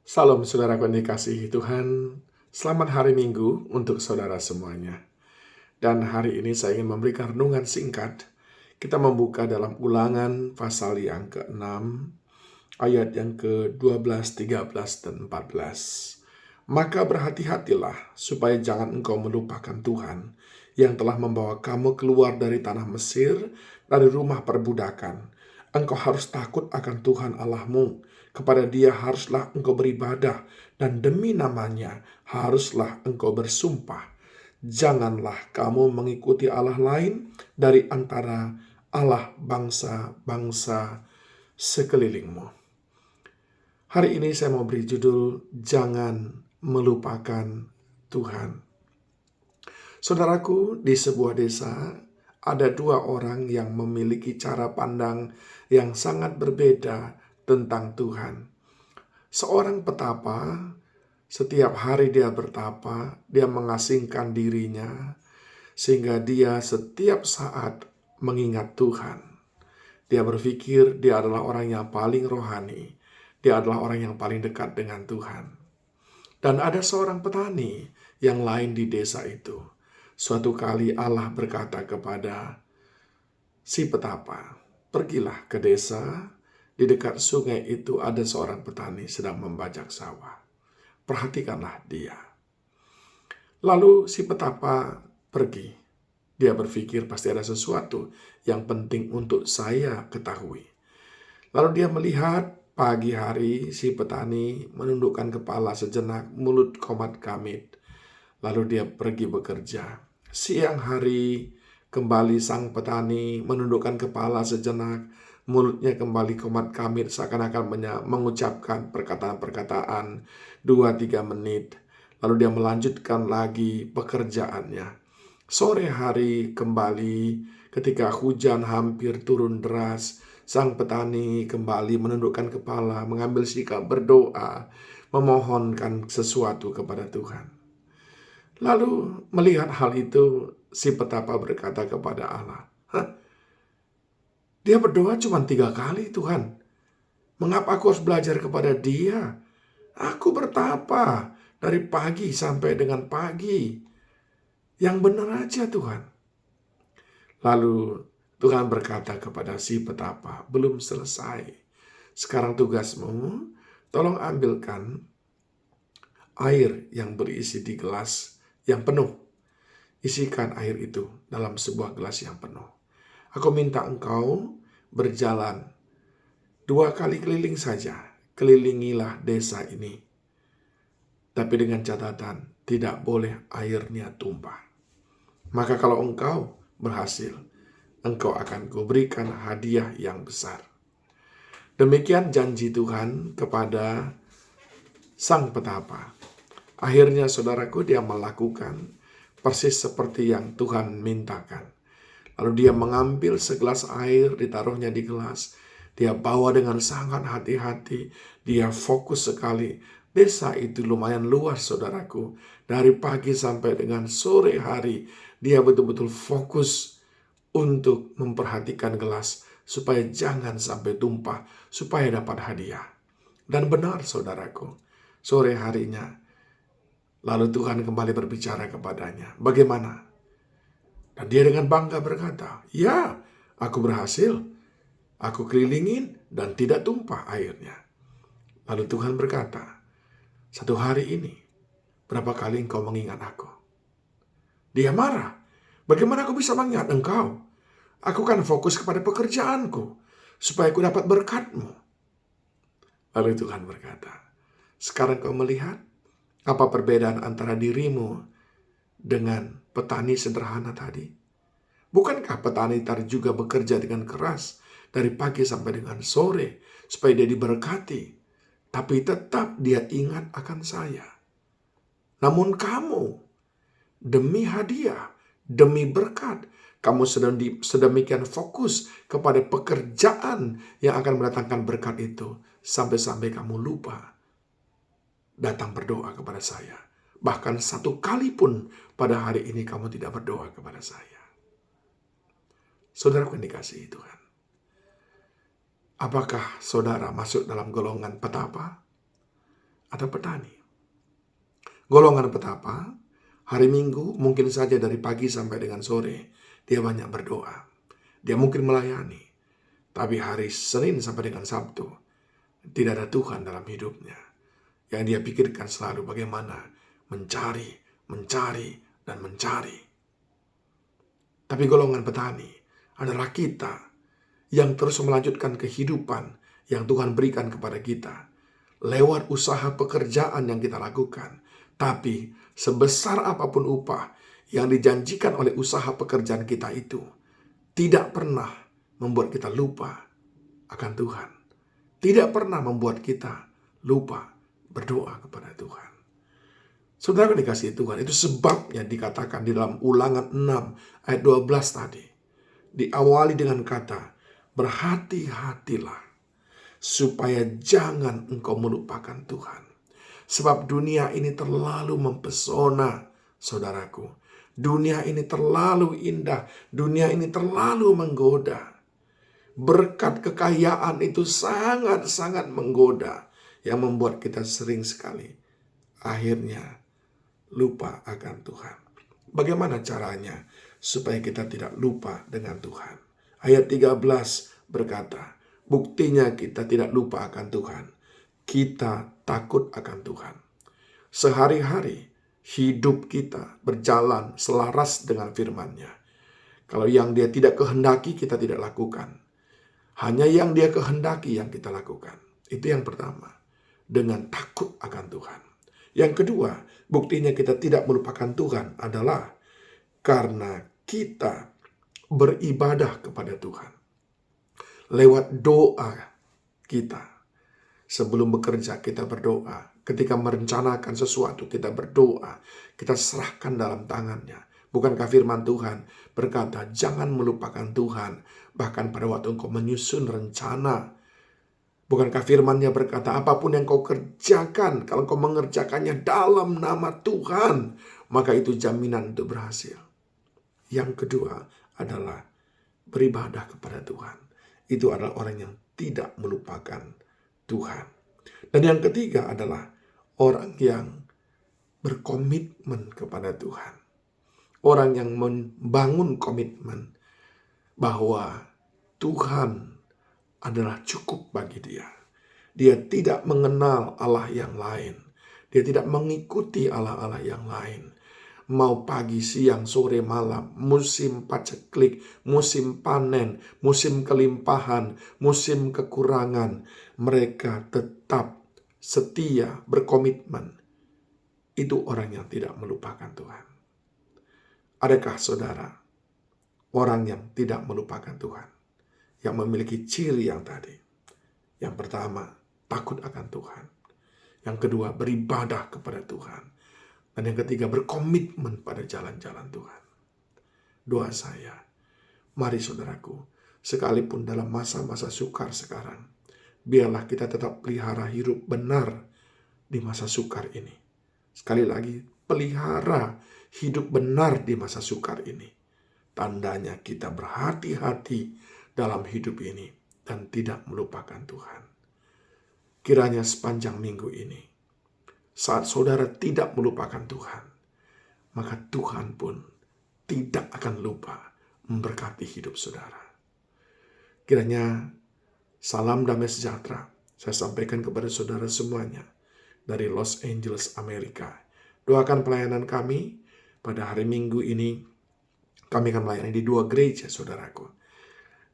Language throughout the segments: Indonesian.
Salam saudaraku yang dikasihi Tuhan. Selamat hari Minggu untuk saudara semuanya. Dan hari ini saya ingin memberikan renungan singkat. Kita membuka dalam Ulangan pasal yang ke-6, ayat yang ke-12, 13, dan 14. Maka berhati-hatilah supaya jangan engkau melupakan Tuhan yang telah membawa kamu keluar dari tanah Mesir, dari rumah perbudakan. Engkau harus takut akan Tuhan Allahmu. Kepada Dia haruslah engkau beribadah, dan demi namanya haruslah engkau bersumpah. Janganlah kamu mengikuti Allah lain dari antara Allah bangsa-bangsa sekelilingmu. Hari ini saya mau beri judul, Jangan Melupakan Tuhan. Saudaraku, di sebuah desa ada dua orang yang memiliki cara pandang yang sangat berbeda tentang Tuhan. Seorang petapa, setiap hari dia bertapa, dia mengasingkan dirinya, sehingga dia setiap saat mengingat Tuhan. Dia berpikir dia adalah orang yang paling rohani, dia adalah orang yang paling dekat dengan Tuhan. Dan ada seorang petani yang lain di desa itu. Suatu kali Allah berkata kepada si petapa, "Pergilah ke desa, di dekat sungai itu ada seorang petani sedang membajak sawah. Perhatikanlah dia." Lalu si petapa pergi. Dia berpikir pasti ada sesuatu yang penting untuk saya ketahui. Lalu dia melihat pagi hari si petani menundukkan kepala sejenak, mulut komat kamit. Lalu dia pergi bekerja. Siang hari kembali sang petani menundukkan kepala sejenak, mulutnya kembali komat kamit seakan-akan mengucapkan perkataan-perkataan 2-3 menit. Lalu dia melanjutkan lagi pekerjaannya. Sore hari kembali ketika hujan hampir turun deras, sang petani kembali menundukkan kepala, mengambil sikap berdoa, memohonkan sesuatu kepada Tuhan. Lalu melihat hal itu, si petapa berkata kepada Allah, dia berdoa cuma 3 kali Tuhan. Mengapa aku harus belajar kepada dia? Aku bertapa dari pagi sampai dengan pagi. Yang benar aja Tuhan. Lalu Tuhan berkata kepada si petapa, belum selesai. Sekarang tugasmu, tolong ambilkan air yang berisi di gelas yang penuh. Isikan air itu dalam sebuah gelas yang penuh. Aku minta engkau berjalan 2 kali keliling saja. Kelilingilah desa ini. Tapi dengan catatan, tidak boleh airnya tumpah. Maka kalau engkau berhasil, engkau akan kuberikan hadiah yang besar. Demikian janji Tuhan kepada sang petapa. Akhirnya saudaraku, dia melakukan persis seperti yang Tuhan mintakan. Lalu dia mengambil segelas air, ditaruhnya di gelas. Dia bawa dengan sangat hati-hati. Dia fokus sekali. Desa itu lumayan luas saudaraku. Dari pagi sampai dengan sore hari, dia betul-betul fokus untuk memperhatikan gelas supaya jangan sampai tumpah, supaya dapat hadiah. Dan benar saudaraku, sore harinya lalu Tuhan kembali berbicara kepadanya. Bagaimana? Dan dia dengan bangga berkata, ya, aku berhasil. Aku kelilingin dan tidak tumpah airnya. Lalu Tuhan berkata, satu hari ini, berapa kali engkau mengingat aku? Dia marah. Bagaimana aku bisa mengingat engkau? Aku kan fokus kepada pekerjaanku, supaya aku dapat berkat-Mu. Lalu Tuhan berkata, sekarang kau melihat apa perbedaan antara dirimu dengan petani sederhana tadi? Bukankah petani tadi juga bekerja dengan keras dari pagi sampai dengan sore supaya dia diberkati, tapi tetap dia ingat akan saya. Namun kamu, demi hadiah, demi berkat, kamu sedemikian fokus kepada pekerjaan yang akan mendatangkan berkat itu, sampai-sampai kamu lupa datang berdoa kepada saya. Bahkan 1 kali pun pada hari ini kamu tidak berdoa kepada saya. Saudaraku yang dikasihi Tuhan, apakah saudara masuk dalam golongan petapa? atau petani. Golongan petapa, hari Minggu mungkin saja dari pagi sampai dengan sore, dia banyak berdoa. Dia mungkin melayani. Tapi hari Senin sampai dengan Sabtu, tidak ada Tuhan dalam hidupnya. Yang dia pikirkan selalu bagaimana mencari, dan mencari. Tapi golongan petani adalah kita yang terus melanjutkan kehidupan yang Tuhan berikan kepada kita lewat usaha pekerjaan yang kita lakukan. Tapi sebesar apapun upah yang dijanjikan oleh usaha pekerjaan kita itu tidak pernah membuat kita lupa akan Tuhan. Tidak pernah membuat kita lupa berdoa kepada Tuhan. Saudara dikasihi Tuhan, itu sebabnya dikatakan di dalam Ulangan 6 ayat 12 tadi. Diawali dengan kata, berhati-hatilah supaya jangan engkau melupakan Tuhan. Sebab dunia ini terlalu mempesona, saudaraku. Dunia ini terlalu indah, dunia ini terlalu menggoda. Berkat kekayaan itu sangat-sangat menggoda, yang membuat kita sering sekali akhirnya lupa akan Tuhan. Bagaimana caranya supaya kita tidak lupa dengan Tuhan? Ayat 13 berkata, buktinya kita tidak lupa akan Tuhan. Kita takut akan Tuhan. Sehari-hari hidup kita berjalan selaras dengan firman-Nya. Kalau yang Dia tidak kehendaki, kita tidak lakukan. Hanya yang Dia kehendaki yang kita lakukan. Itu yang pertama. Dengan takut akan Tuhan. Yang kedua, buktinya kita tidak melupakan Tuhan adalah karena kita beribadah kepada Tuhan. Lewat doa kita. Sebelum bekerja kita berdoa. Ketika merencanakan sesuatu kita berdoa. Kita serahkan dalam tangannya. Bukankah firman Tuhan berkata, jangan melupakan Tuhan. Bahkan pada waktu engkau menyusun rencana. Bukankah firman-Nya berkata, apapun yang kau kerjakan, kalau kau mengerjakannya dalam nama Tuhan, maka itu jaminan untuk berhasil. Yang kedua adalah beribadah kepada Tuhan. Itu adalah orang yang tidak melupakan Tuhan. Dan yang ketiga adalah orang yang berkomitmen kepada Tuhan. Orang yang membangun komitmen bahwa Tuhan adalah cukup bagi dia. Dia tidak mengenal Allah yang lain. Dia tidak mengikuti Allah-Allah yang lain. Mau pagi, siang, sore, malam, musim paceklik, musim panen, musim kelimpahan, musim kekurangan, mereka tetap setia, berkomitmen. Itu orang yang tidak melupakan Tuhan. Adakah saudara orang yang tidak melupakan Tuhan? Yang memiliki ciri yang tadi. Yang pertama, takut akan Tuhan. Yang kedua, beribadah kepada Tuhan. Dan yang ketiga, berkomitmen pada jalan-jalan Tuhan. Doa saya, mari saudaraku, sekalipun dalam masa-masa sukar sekarang, biarlah kita tetap pelihara hidup benar di masa sukar ini. Sekali lagi, pelihara hidup benar di masa sukar ini. Tandanya kita berhati-hati dalam hidup ini dan tidak melupakan Tuhan. Kiranya sepanjang minggu ini, saat saudara tidak melupakan Tuhan, maka Tuhan pun tidak akan lupa memberkati hidup saudara. Kiranya salam damai sejahtera saya sampaikan kepada saudara semuanya dari Los Angeles, Amerika. Doakan pelayanan kami pada hari Minggu ini. Kami akan melayani di 2 gereja, saudaraku.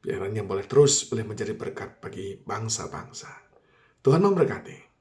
Biarnya boleh terus menjadi berkat bagi bangsa-bangsa. Tuhan memberkati.